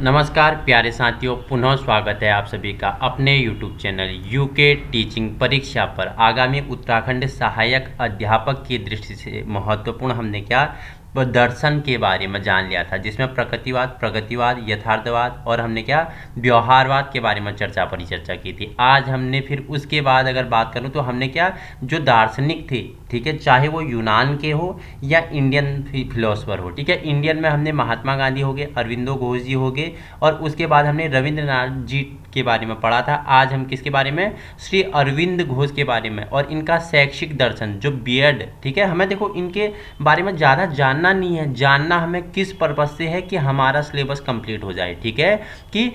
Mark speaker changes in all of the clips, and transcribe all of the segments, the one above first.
Speaker 1: नमस्कार प्यारे साथियों, पुनः स्वागत है आप सभी का अपने YouTube चैनल यूके टीचिंग परीक्षा पर। आगामी उत्तराखंड सहायक अध्यापक की दृष्टि से महत्वपूर्ण हमने क्या दर्शन के बारे में जान लिया था, जिसमें प्रकृतिवाद, प्रगतिवाद, यथार्थवाद और हमने क्या व्यवहारवाद के बारे में परिचर्चा की थी। आज हमने फिर उसके बाद अगर बात करूं तो हमने क्या जो दार्शनिक थे, ठीक है, चाहे वो यूनान के हो या इंडियन फिलोसफर हो, ठीक है। इंडियन में हमने महात्मा गांधी हो गए, अरविंदो घोष जी हो गए और उसके बाद हमने रविंद्रनाथ जी के बारे में पढ़ा था। आज हम किसके बारे में, श्री अरविंद घोष के बारे में और इनका शैक्षिक दर्शन जो बीएड, ठीक है। हमें देखो इनके बारे में ज़्यादा जानना नहीं है, जानना हमें किस पर्पज से है कि हमारा सिलेबस कंप्लीट हो जाए, ठीक है, कि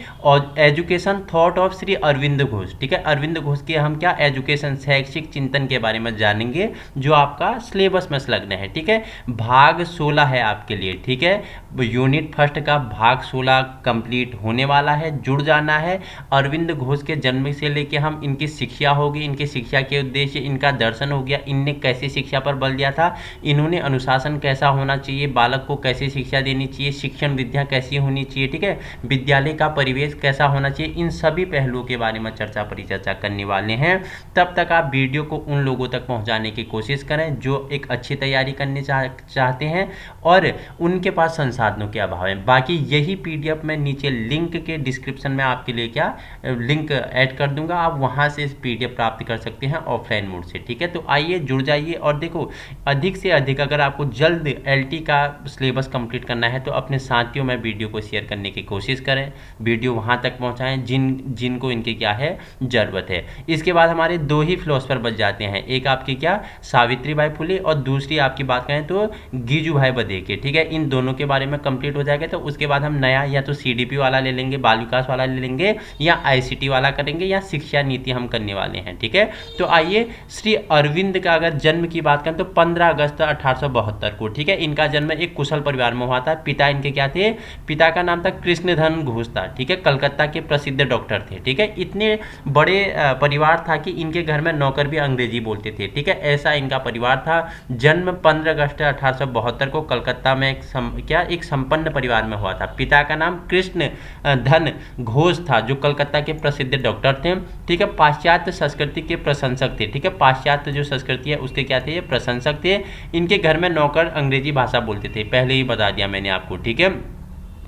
Speaker 1: education thought of Shri Arvind Ghosh, ठीक है। अरविंद घोष के हम क्या एजुकेशन शैक्षिक चिंतन के बारे में जानेंगे जो आपका सिलेबस में संलग्न है, ठीक है। भाग 16 है आपके लिए, ठीक है। यूनिट फर्स्ट का भाग 16 कंप्लीट होने वाला है, जुड़ जाना है। अरविंद घोष के जन्म से लेके हम इनकी शिक्षा होगी, इनकी शिक्षा के उद्देश्य, इनका दर्शन हो गया, इनने कैसे शिक्षा पर बल दिया था, इन्होंने अनुशासन कैसा होना चाहिए, बालक को कैसे शिक्षा देनी चाहिए, शिक्षण विद्या कैसी होनी चाहिए, ठीक है, विद्यालय का परिवेश कैसा होना चाहिए, इन सभी पहलुओं के बारे में परिचर्चा करने वाले हैं। तब तक आप वीडियो को उन लोगों तक पहुंचाने की कोशिश करें जो एक अच्छी तैयारी करने चाहते हैं और उनके पास संसाधनों के अभाव है। बाकी यही पीडीएफ मैं नीचे लिंक के डिस्क्रिप्शन में आपके लिए क्या लिंक ऐड कर दूंगा, आप वहां से इस पीडीएफ प्राप्त कर सकते हैं ऑफलाइन मोड से, ठीक है। तो आइए जुड़ जाइए और देखो अधिक से अधिक अगर आपको जल्द एलटी का सिलेबस कंप्लीट करना है तो अपने साथियों में वीडियो को शेयर करने की कोशिश करें, वीडियो वहां तक पहुंचाएं जिनको इनकी क्या है जरूरत है। इसके बाद हमारे दो ही फिलोसफर बच जाते हैं, एक आपकी क्या सावित्रीबाई फुले और दूसरी आपकी बात करें तो गिजुभाई बधेके, ठीक है। इन दोनों के बारे में कंप्लीट हो जाएगा तो उसके बाद हम नया या तो सीडीपी वाला ले लेंगे, बाल विकास वाला ले लेंगे या आईसीटी वाला करेंगे या शिक्षा नीति हम करने वाले हैं, ठीक है। तो आइए श्री अरविंद का अगर जन्म की बात करें तो 15 अगस्त 1872 को, ठीक है। इनका जन्म एक कुशल परिवार में हुआ था। पिता इनके क्या थे, पिता का नाम था कृष्णधन घोष था, ठीक है, कलकत्ता के प्रसिद्ध डॉक्टर थे, ठीक है। इतने बड़े परिवार था कि इनके घर में नौकर भी अंग्रेजी बोलते थे, ठीक है, ऐसा इनका परिवार था। जन्म 15 अगस्त 1872 को कलकत्ता में एक संपन्न परिवार में हुआ था। पिता का नाम कृष्ण धन घोष था जो कलकत्ता के प्रसिद्ध डॉक्टर थे, ठीक है। पाश्चात्य संस्कृति के प्रशंसक थे, ठीक है, पाश्चात्य जो संस्कृति है उसके क्या थे, ये प्रशंसक थे। इनके घर में नौकर अंग्रेजी भाषा बोलते थे, पहले ही बता दिया मैंने आपको, ठीक है।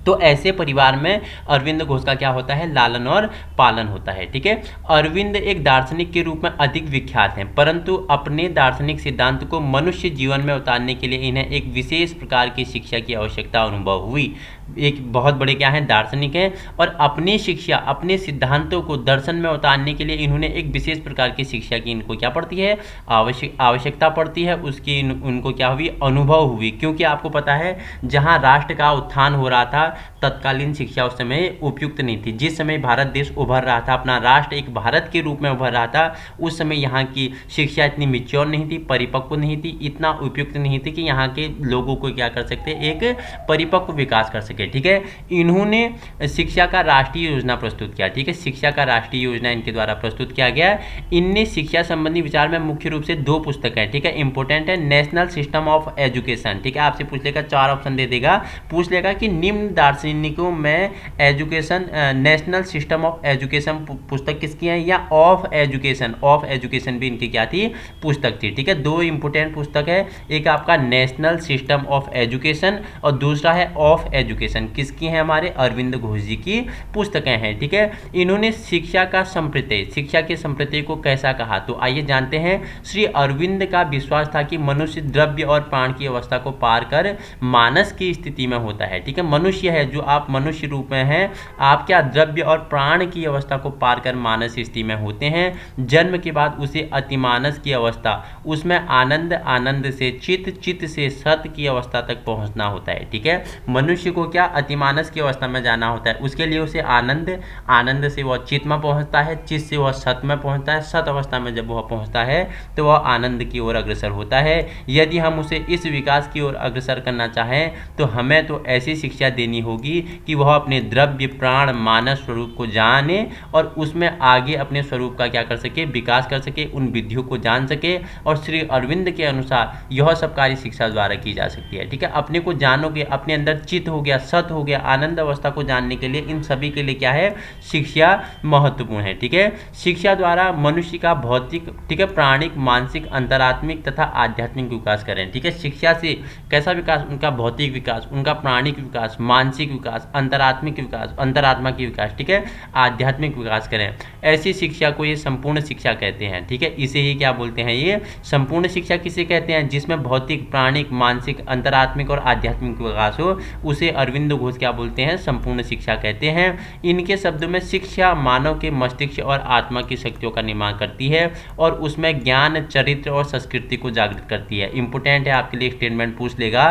Speaker 1: तो ऐसे परिवार में अरविंद घोष का क्या होता है, लालन और पालन होता है, ठीक है। अरविंद एक दार्शनिक के रूप में अधिक विख्यात हैं, परंतु अपने दार्शनिक सिद्धांत को मनुष्य जीवन में उतारने के लिए इन्हें एक विशेष प्रकार की शिक्षा की आवश्यकता अनुभव हुई। एक बहुत बड़े क्या हैं, दार्शनिक हैं और अपनी शिक्षा, अपने सिद्धांतों को दर्शन में उतारने के लिए इन्होंने एक विशेष प्रकार की शिक्षा की इनको क्या पड़ती है, आवश्यकता पड़ती है, उसकी उनको क्या हुई, अनुभव हुई। क्योंकि आपको पता है जहाँ राष्ट्र का उत्थान हो रहा था तत्कालीन शिक्षा उस समय उपयुक्त नहीं थी। जिस समय भारत देश उभर रहा था, अपना राष्ट्र एक भारत के रूप में उभर रहा था, उस समय यहाँ की शिक्षा इतनी मैच्योर नहीं थी, परिपक्व नहीं थी, इतना उपयुक्त नहीं थी कि यहाँ के लोगों को क्या कर सकते, एक परिपक्व विकास कर सके, ठीक है। इन्होंने शिक्षा का राष्ट्रीय योजना प्रस्तुत किया, ठीक है, शिक्षा का राष्ट्रीय योजना इनके द्वारा प्रस्तुत किया गया। इनने शिक्षा संबंधी विचार में मुख्य रूप से 2 पुस्तकें हैं, ठीक है, इंपॉर्टेंट है। नेशनल सिस्टम ऑफ एजुकेशन, ठीक है, आपसे पूछ लेगा, 4 ऑप्शन दे देगा, पूछ लेगा कि निम्न दार्शनिकों में education, national system of education पुस्तक किसकी है, या ऑफ एजुकेशन भी इनकी क्या थी, पुस्तक थी, ठीक है। 2 इंपोर्टेंट पुस्तक है, एक आपका नेशनल सिस्टम ऑफ एजुकेशन और दूसरा है ऑफ एजुकेशन, किसकी है, हमारे अरविंद घोष जी की पुस्तकें हैं, ठीक है। इन्होंने शिक्षा का संप्रत्यय, शिक्षा के संप्रत्यय को कैसा कहा, तो आइए जानते हैं। श्री अरविंद का विश्वास था कि मनुष्य द्रव्य और प्राण की अवस्था को पार कर मानस की स्थिति में होता है, ठीक है। मनुष्य है जो आप मनुष्य रूप में हैं, आप क्या द्रव्य और प्राण की अवस्था को पार कर मानस स्थिति में होते हैं। जन्म के बाद उसे अतिमानस की अवस्था, उसमें आनंद, आनंद से चित्त, चित्त से सत की अवस्था तक पहुंचना होता है, ठीक है। मनुष्य को क्या अतिमानस की अवस्था में जाना होता है, उसके लिए उसे आनंद, आनंद से वह चित्त में पहुंचता है, चित्त से वह सत में पहुंचता है, सत अवस्था में जब वह पहुंचता है तो वह आनंद की ओर अग्रसर होता है। यदि हम उसे इस विकास की ओर अग्रसर करना चाहें तो हमें तो ऐसी शिक्षा देनी होगी होगी कि वह अपने द्रव्य प्राण मानस स्वरूप को जाने और उसमें आगे अपने स्वरूप का क्या कर सके, विकास कर सके, उन विधियों को जान सके। और श्री अरविंद के अनुसार यह सब कार्य शिक्षा द्वारा की जा सकती है। ठीक है, अपने को जानोगे, अपने अंदर चित्त हो गया, सत हो गया, आनंद अवस्था को जानने के लिए इन सभी के लिए क्या है, शिक्षा महत्वपूर्ण है। ठीक है, शिक्षा द्वारा मनुष्य का भौतिक, ठीक है, प्राणिक, मानसिक, अंतरात्मिक तथा आध्यात्मिक विकास करें। ठीक है, शिक्षा से कैसा विकास, उनका भौतिक विकास, उनका प्राणिक विकास, मानसिक विकास, अंतरात्मिक विकास, अंतरात्मा की विकास, ठीक है, आध्यात्मिक विकास करें। ऐसी शिक्षा को ये संपूर्ण शिक्षा कहते हैं। ठीक है, इसे ही क्या बोलते हैं, ये संपूर्ण शिक्षा किसे कहते हैं, जिसमें भौतिक, प्राणिक, मानसिक, अंतरात्मिक और आध्यात्मिक विकास हो, उसे अरविंद घोष क्या बोलते हैं, संपूर्ण शिक्षा कहते हैं। इनके शब्दों में शिक्षा मानव के मस्तिष्क और आत्मा की शक्तियों का निर्माण करती है और उसमें ज्ञान, चरित्र और संस्कृति को जागृत करती है। इंपॉर्टेंट है, आपके लिए स्टेटमेंट पूछ लेगा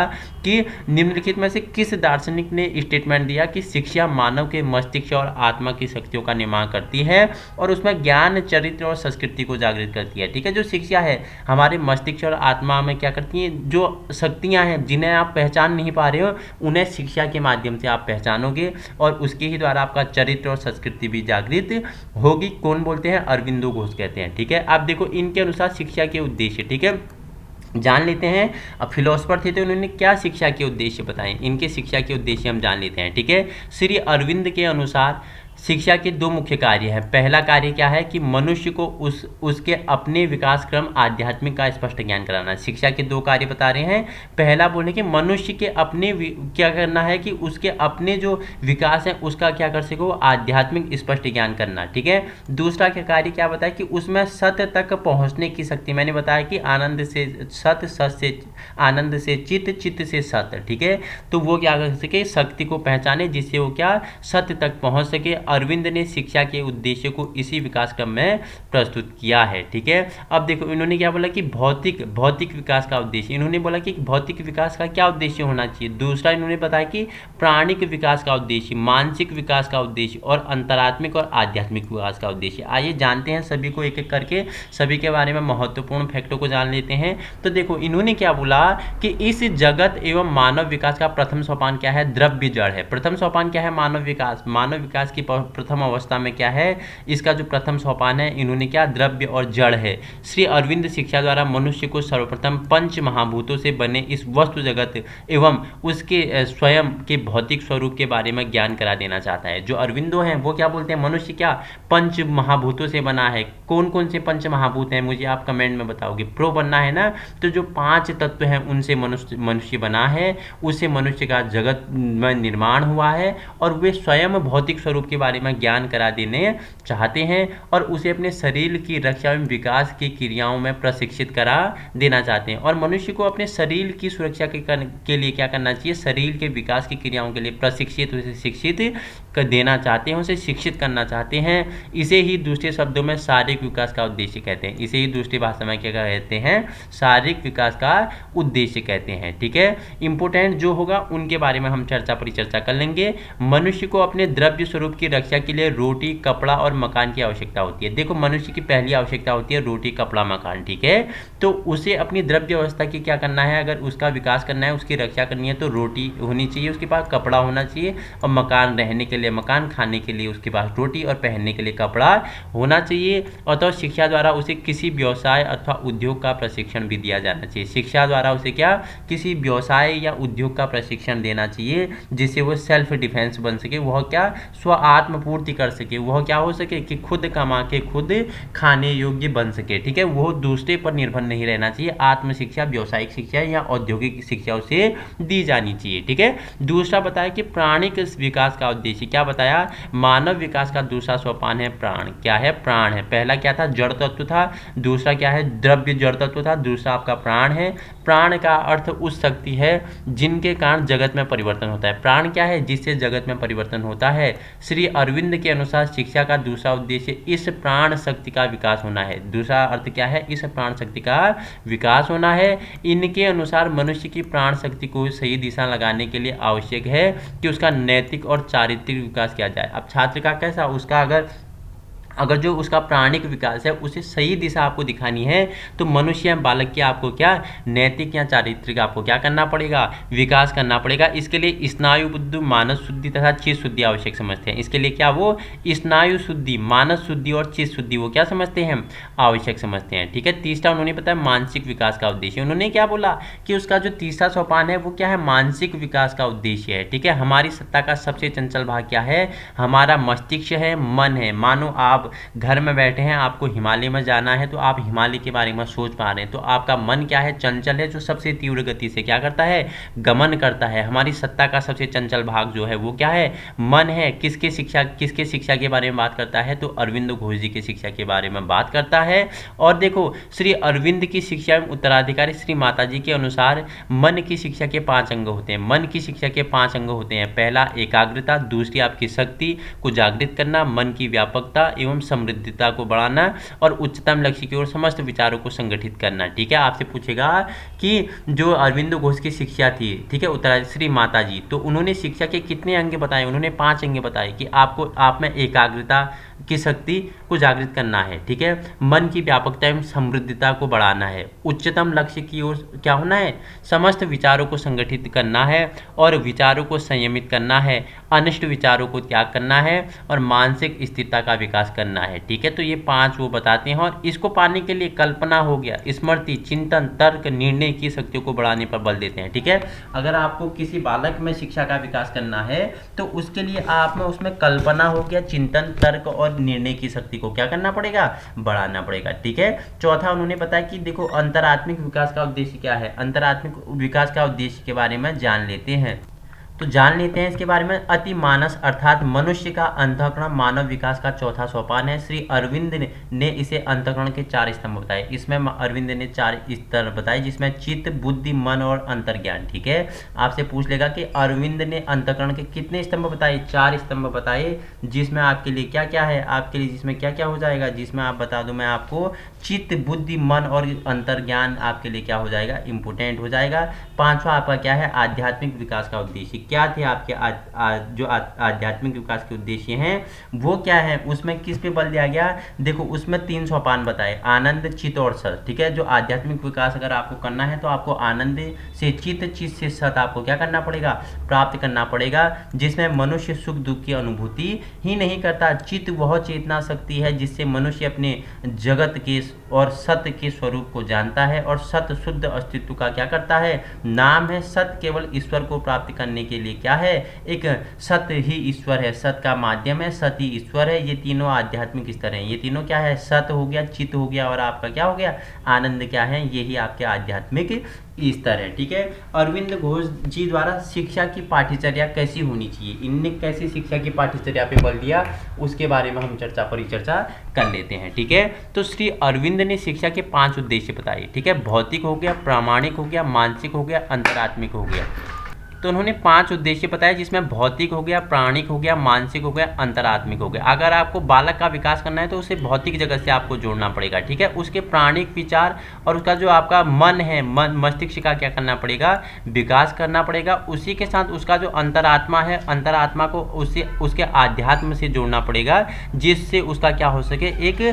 Speaker 1: कि निम्नलिखित में से किस दार्शनिक ने स्टेटमेंट दिया कि शिक्षा मानव के मस्तिष्क और आत्मा की शक्तियों का निर्माण करती है और उसमें ज्ञान, चरित्र और संस्कृति को जागृत करती है। ठीक है, जो शिक्षा है हमारे मस्तिष्क और आत्मा में क्या करती है, जो शक्तियां हैं जिन्हें आप पहचान नहीं पा रहे हो, उन्हें शिक्षा के माध्यम से आप पहचानोगे और उसके ही द्वारा आपका चरित्र और संस्कृति भी जागृत होगी। कौन बोलते हैं, अरविंदो घोष कहते हैं। ठीक है, आप देखो इनके अनुसार शिक्षा के उद्देश्य, ठीक है, जान लेते हैं। अब फिलोसफर थे तो उन्होंने क्या शिक्षा के उद्देश्य बताए, इनके शिक्षा के उद्देश्य हम जान लेते हैं। ठीक है, श्री अरविंद के अनुसार शिक्षा के दो मुख्य कार्य हैं। पहला कार्य क्या है कि मनुष्य को उसके अपने विकास क्रम आध्यात्मिक का स्पष्ट ज्ञान कराना। शिक्षा के दो कार्य बता रहे हैं। पहला बोले कि मनुष्य के अपने क्या करना है कि उसके अपने जो विकास है उसका क्या कर सको, आध्यात्मिक स्पष्ट ज्ञान करना। ठीक है, दूसरा क्या कार्य क्या बताया कि उसमें सत्य तक पहुंचने की शक्ति। मैंने बताया कि आनंद से सत्य, सत्य से आनंद, से चित्त, चित्त से सत्य। ठीक है, तो वो क्या कर सके, शक्ति को पहचाने जिससे वो क्या सत्य तक पहुंच सके। अरविंद ने शिक्षा के उद्देश्य को इसी विकास क्रम में प्रस्तुत किया है। ठीक है, अब देखो इन्होंने क्या बोला कि भौतिक विकास का उद्देश्य, इन्होंने बोला कि भौतिक विकास का क्या उद्देश्य होना चाहिए। दूसरा इन्होंने बताया कि प्राणिक विकास का उद्देश्य, मानसिक विकास का उद्देश्य और अंतरात्मिक और आध्यात्मिक विकास का उद्देश्य। आइए जानते हैं सभी को एक एक करके, सभी के बारे में महत्वपूर्ण फैक्टों को जान लेते हैं। तो देखो इन्होंने क्या बोला कि इस जगत एवं मानव विकास का प्रथम सोपान क्या है, द्रव्य जड़ है। प्रथम सोपान क्या है, मानव विकास। मानव विकास की प्रथम अवस्था में क्या है, इसका जो प्रथम सोपान है इन्होंने क्या, द्रव्य और जड़ है। श्री अरविंद शिक्षा द्वारा मनुष्य को सर्वप्रथम पंच महाभूतों से बने इस वस्तु जगत एवं उसके स्वयं के भौतिक स्वरूप के बारे में ज्ञान करा देना चाहता है। जो अरविंदो हैं वो क्या बोलते हैं, मनुष्य क्या पंच महाभूतों से बना है। कौन कौन से पंच महाभूत हैं मुझे आप कमेंट में बताओगे, प्रो बनना है ना। तो जो 5 तत्व हैं उनसे मनुष्य बना है, उससे मनुष्य का जगत में निर्माण हुआ है और वे स्वयं भौतिक स्वरूप के बारे में ज्ञान करा देने चाहते हैं और उसे अपने शरीर की रक्षा एवं विकास की क्रियाओं में प्रशिक्षित करा देना चाहते हैं। और मनुष्य को अपने शरीर की सुरक्षा के लिए क्या करना चाहिए, शरीर के विकास की क्रियाओं के लिए प्रशिक्षित, उसे शिक्षित कर देना चाहते हैं, उसे शिक्षित करना चाहते हैं। इसे ही दूसरे शब्दों में शारीरिक विकास का उद्देश्य कहते हैं। इसे ही दूसरी भाषा में क्या कहते हैं, शारीरिक विकास का उद्देश्य कहते हैं। ठीक है, इंपोर्टेंट जो होगा उनके बारे में हम परिचर्चा कर लेंगे। मनुष्य को अपने द्रव्य स्वरूप की रक्षा के लिए रोटी, कपड़ा और मकान की आवश्यकता होती है। देखो मनुष्य की पहली आवश्यकता होती है रोटी, कपड़ा, मकान। ठीक है, तो उसे अपनी द्रव्य अवस्था की क्या करना है, अगर उसका विकास करना है, उसकी रक्षा करनी है तो रोटी होनी चाहिए, उसके पास कपड़ा होना चाहिए और मकान, रहने के लिए मकान, खाने के लिए उसके पास रोटी और पहनने के लिए कपड़ा होना चाहिए। और तो शिक्षा द्वारा उसे किसी व्यवसाय अथवा उद्योग का प्रशिक्षण भी दिया जाना चाहिए। शिक्षा द्वारा उसे क्या, किसी व्यवसाय या उद्योग का प्रशिक्षण देना चाहिए जिससे वो सेल्फ डिफेंस बन सके, वह क्या स्व आत्मपूर्ति कर सके, वह क्या हो सके कि खुद कमा के खुद खाने योग्य बन सके। ठीक है, वो दूसरे पर निर्भर नहीं रहना चाहिए। आत्म शिक्षा, व्यावसायिक शिक्षा या औद्योगिक शिक्षा उसे दी जानी चाहिए। ठीक है, दूसरा बताया कि प्राणिक विकास का उद्देश्य, क्या बताया, मानव विकास का दूसरा सोपान है प्राण। क्या है, प्राण है। पहला क्या था, जड़ तत्व था। दूसरा क्या है, द्रव्य जड़ तत्व था। दूसरा आपका प्राण है। प्राण का अर्थ उस शक्ति है जिनके कारण जगत में परिवर्तन होता है। प्राण क्या है, जिससे जगत में परिवर्तन होता है। श्री अरविंद के अनुसार शिक्षा का दूसरा उद्देश्य इस प्राण शक्ति का विकास होना है। दूसरा अर्थ क्या है, इस प्राण शक्ति का विकास होना है। इनके अनुसार मनुष्य की प्राण शक्ति को सही दिशा लगाने के लिए आवश्यक है कि उसका नैतिक और चारित्रिक विकास किया जाए। अब छात्र का कैसा, उसका अगर अगर जो उसका प्राणिक विकास है उसे सही दिशा आपको दिखानी है तो मनुष्य या बालक की आपको क्या नैतिक या चारित्रिक आपको क्या करना पड़ेगा, विकास करना पड़ेगा। इसके लिए स्नायु बुद्धि, मानस शुद्धि तथा चित्त शुद्धि आवश्यक समझते हैं। इसके लिए क्या वो स्नायु शुद्धि, मानस शुद्धि और चित्त शुद्धि वो क्या समझते हैं, आवश्यक समझते हैं। ठीक है। तीसरा उन्होंने बताया मानसिक विकास का उद्देश्य। उन्होंने क्या बोला कि उसका जो तीसरा सोपान है वो क्या है, मानसिक विकास का उद्देश्य है। ठीक है। हमारी सत्ता का सबसे चंचल भाग क्या है, हमारा मस्तिष्क है, मन है। मानो आप घर में बैठे हैं, आपको हिमालय में जाना है तो आप हिमालय के बारे में सोच पा रहे हैं, तो आपका मन क्या है, चंचल है, जो सबसे तीव्र गति से क्या करता है, गमन करता है। हमारी सत्ता का सबसे चंचल भाग जो है वो क्या है, मन है। किसके शिक्षा के बारे में बात करता है, तो अरविंद घोष जी की शिक्षा के बारे में बात करता है। और देखो श्री अरविंद की शिक्षा में उत्तराधिकारी श्री माता जी के अनुसार मन की शिक्षा के 5 अंग होते हैं। मन की शिक्षा के 5 अंग होते हैं। पहला एकाग्रता, दूसरी आपकी शक्ति को जागृत करना, मन की व्यापकता एवं समृद्धता को बढ़ाना और उच्चतम लक्ष्य की ओर समस्त विचारों को संगठित करना। ठीक है। आपसे पूछेगा कि जो अरविंद घोष की शिक्षा थी, ठीक है, उत्तराधिकारी श्री माता जी, तो उन्होंने शिक्षा के कितने अंग बताए, उन्होंने 5 अंग बताए कि आपको आप में एकाग्रता की शक्ति को जागृत करना है। ठीक है। मन की व्यापकता एवं समृद्धता को बढ़ाना है, उच्चतम लक्ष्य की ओर क्या होना है, समस्त विचारों को संगठित करना है और विचारों को संयमित करना है, अनिष्ट विचारों को त्याग करना है और मानसिक स्थिरता का विकास करना है। ठीक है। तो ये 5 वो बताते हैं और इसको पाने के लिए कल्पना हो गया, स्मृति, चिंतन, तर्क, निर्णय की शक्तियों को बढ़ाने पर बल देते हैं। ठीक है। अगर आपको किसी बालक में शिक्षा का विकास करना है तो उसके लिए आप में उसमें कल्पना हो गया, चिंतन, तर्क और निर्णय की शक्ति को क्या करना पड़ेगा, बढ़ाना पड़ेगा। ठीक है। चौथा उन्होंने बताया कि देखो अंतरात्मिक विकास का उद्देश्य क्या है। अंतरात्मिक विकास का उद्देश्य के बारे में जान लेते हैं। तो जान लेते हैं इसके बारे में। अति मानस अर्थात मनुष्य का अंतःकरण मानव विकास का चौथा सोपान है। श्री अरविंद ने इसे अंतःकरण के 4 स्तंभ बताए। इसमें अरविंद ने 4 स्तर बताए, जिसमें चित्त, बुद्धि, मन और अंतर्ज्ञान। ठीक है। आपसे पूछ लेगा कि अरविंद ने अंतःकरण के कितने स्तंभ बताए, 4 स्तंभ बताए, जिसमें आपके लिए क्या क्या है, आपके लिए जिसमें क्या क्या हो जाएगा, जिसमें आप बता दूं मैं आपको, चित्त, बुद्धि, मन और अंतर्ज्ञान आपके लिए क्या हो जाएगा, इंपोर्टेंट हो जाएगा। 5वां आपका क्या है, आध्यात्मिक विकास का उद्देश्य। क्या थे आपके जो आध्यात्मिक विकास के उद्देश्य हैं वो क्या है, उसमें किस पे बल दिया गया, देखो उसमें 3 सोपान बताए, आनंद, चित्त और सत। ठीक है। जो आध्यात्मिक विकास अगर आपको करना है तो आपको आनंद से चित्त, चित्त से सत आपको क्या करना पड़ेगा, प्राप्त करना पड़ेगा, जिसमें मनुष्य सुख दुख की अनुभूति ही नहीं करता। चित्त वह चेतना शक्ति है जिससे मनुष्य अपने जगत के और सत्य के स्वरूप को जानता है और सत्य शुद्ध अस्तित्व का क्या करता है, नाम है। सत्य केवल ईश्वर को प्राप्त करने के लिए क्या है, एक सत्य ही ईश्वर है, सत्य का माध्यम है, सत्य ही ईश्वर है। ये तीनों आध्यात्मिक स्तर हैं। ये तीनों क्या है, सत्य हो गया, चित्त हो गया और आपका क्या हो गया, आनंद क्या है, यही आपके आध्यात्मिक स्तर है। ठीक है। अरविंद घोष जी द्वारा शिक्षा की पाठ्यचर्या कैसी होनी चाहिए, इनने कैसी शिक्षा की पाठ्यचर्या पे बल दिया, उसके बारे में हम परिचर्चा कर लेते हैं। ठीक है। तो श्री अरविंद ने शिक्षा के 5 उद्देश्य बताए। ठीक है। भौतिक हो गया, प्रामाणिक हो गया, मानसिक हो गया, अंतरात्मिक हो गया। तो उन्होंने 5 उद्देश्य बताया, जिसमें भौतिक हो गया, प्राणिक हो गया, मानसिक हो गया, अंतरात्मिक हो गया। अगर आपको बालक का विकास करना है तो उसे भौतिक जगत से आपको जोड़ना पड़ेगा। ठीक है। उसके प्राणिक विचार और उसका जो आपका मन है, मस्तिष्क का क्या करना पड़ेगा, विकास करना पड़ेगा। उसी के साथ उसका जो अंतरात्मा है, अंतरात्मा को उसके आध्यात्म से जोड़ना पड़ेगा, जिससे उसका क्या हो सके, एक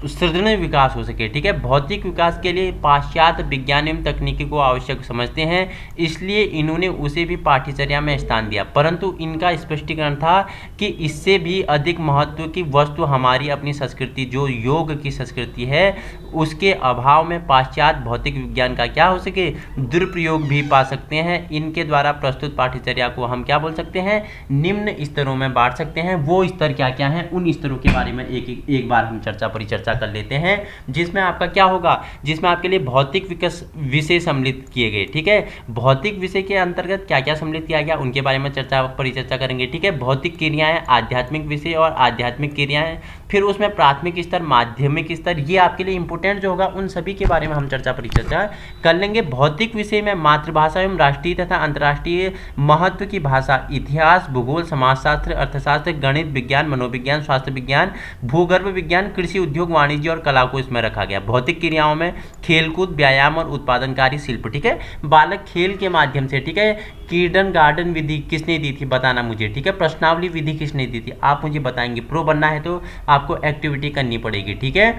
Speaker 1: सृजन विकास हो सके। ठीक है। भौतिक विकास के लिए पाश्चात्य विज्ञान एवं तकनीकी को आवश्यक समझते हैं, इसलिए इन्होंने उसे भी पाठ्यचर्या में स्थान दिया। परंतु इनका स्पष्टीकरण था कि इससे भी अधिक महत्व की वस्तु हमारी अपनी संस्कृति, जो योग की संस्कृति है, उसके अभाव में पाश्चात्य भौतिक विज्ञान का क्या हो सके, दुरुपयोग भी पा सकते हैं। इनके द्वारा प्रस्तुत पाठ्यचर्या को हम क्या बोल सकते हैं, निम्न स्तरों में बांट सकते हैं। वो स्तर क्या क्या हैं, उन स्तरों के बारे में एक बार हम परिचर्चा कर लेते हैं, जिसमें आपका क्या होगा, जिसमें आपके लिए भौतिक विषय सम्मिलित किए गए। ठीक है। भौतिक विषय के अंतर्गत क्या क्या सम्मिलित किया गया, उनके बारे में परिचर्चा करेंगे। ठीक है। भौतिक क्रियाएं, आध्यात्मिक विषय और आध्यात्मिक क्रियाएं, फिर उसमें प्राथमिक स्तर, माध्यमिक स्तर, ये आपके लिए इंपोर्टेंट जो होगा, उन सभी के बारे में हम परिचर्चा कर लेंगे। भौतिक विषय में मातृभाषा एवं राष्ट्रीय तथा अंतर्राष्ट्रीय महत्व की भाषा, इतिहास, भूगोल, समाजशास्त्र, अर्थशास्त्र, गणित, विज्ञान, मनोविज्ञान, स्वास्थ्य विज्ञान, भूगर्भ विज्ञान, कृषि, उद्योग, वाणिज्य और कला को इसमें रखा गया। भौतिक क्रियाओं में खेलकूद, व्यायाम और उत्पादनकारी शिल्प। ठीक है। बालक खेल के माध्यम से, ठीक है, किंडर गार्डन विधि किसने दी थी, बताना मुझे, ठीक है। प्रश्नावली विधि किसने दी थी, आप मुझे बताएंगे। प्रो बनना है तो आपको एक्टिविटी करनी पड़ेगी, ठीक है,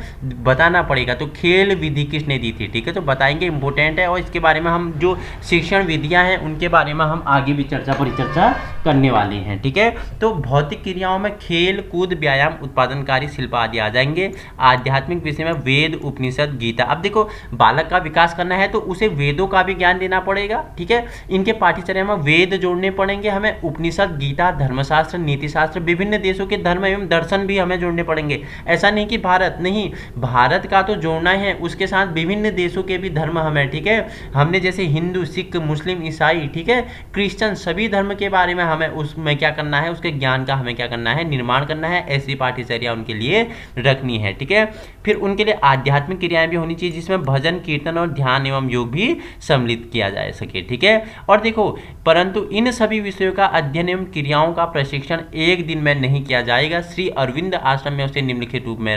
Speaker 1: बताना पड़ेगा। तो खेल विधि किसने दी थी, ठीक है, तो बताएंगे, इंपॉर्टेंट है। और इसके बारे में हम जो शिक्षण विधियां हैं उनके बारे में हम आगे भी परिचर्चा करने वाले हैं, ठीक है। तो भौतिक क्रियाओं में खेल कूद व्यायाम उत्पादनकारी शिल्प आदि आ जाएंगे। आध्यात्मिक विषय में वेद उपनिषद गीता। अब देखो, बालक का विकास करना है तो उसे वेदों का भी ज्ञान देना पड़ेगा, ठीक है। इनके पाठ्यचर्या में वेद जोड़ने पड़ेंगे हमें, उपनिषद गीता धर्मशास्त्र नीतिशास्त्र विभिन्न देशों के धर्म एवं दर्शन भी हमें जोड़ने पड़ेंगे। ऐसा नहीं कि भारत नहीं, भारत का तो जोड़ना है, उसके साथ विभिन्न देशों के भी धर्म हमें, ठीक है। हमने जैसे हिंदू सिख मुस्लिम ईसाई, ठीक है, क्रिश्चियन सभी धर्म के बारे में हमें उसमें क्या करना है, उसके ज्ञान का हमें क्या करना है, निर्माण करना है। ऐसी पाठ्यचर्या उनके लिए रखनी है, ठीक है। फिर उनके लिए आध्यात्मिक क्रियाएं भी होनी चाहिए जिसमें भजन कीर्तन और ध्यान एवं योग भी सम्मिलित किया जा सके, ठीक है। और देखो, परंतु इन सभी विषयों का अध्ययन एवं क्रियाओं का प्रशिक्षण एक दिन में नहीं किया जाएगा। श्री अरविंद आश्रम में उसे निम्नलिखित रूप में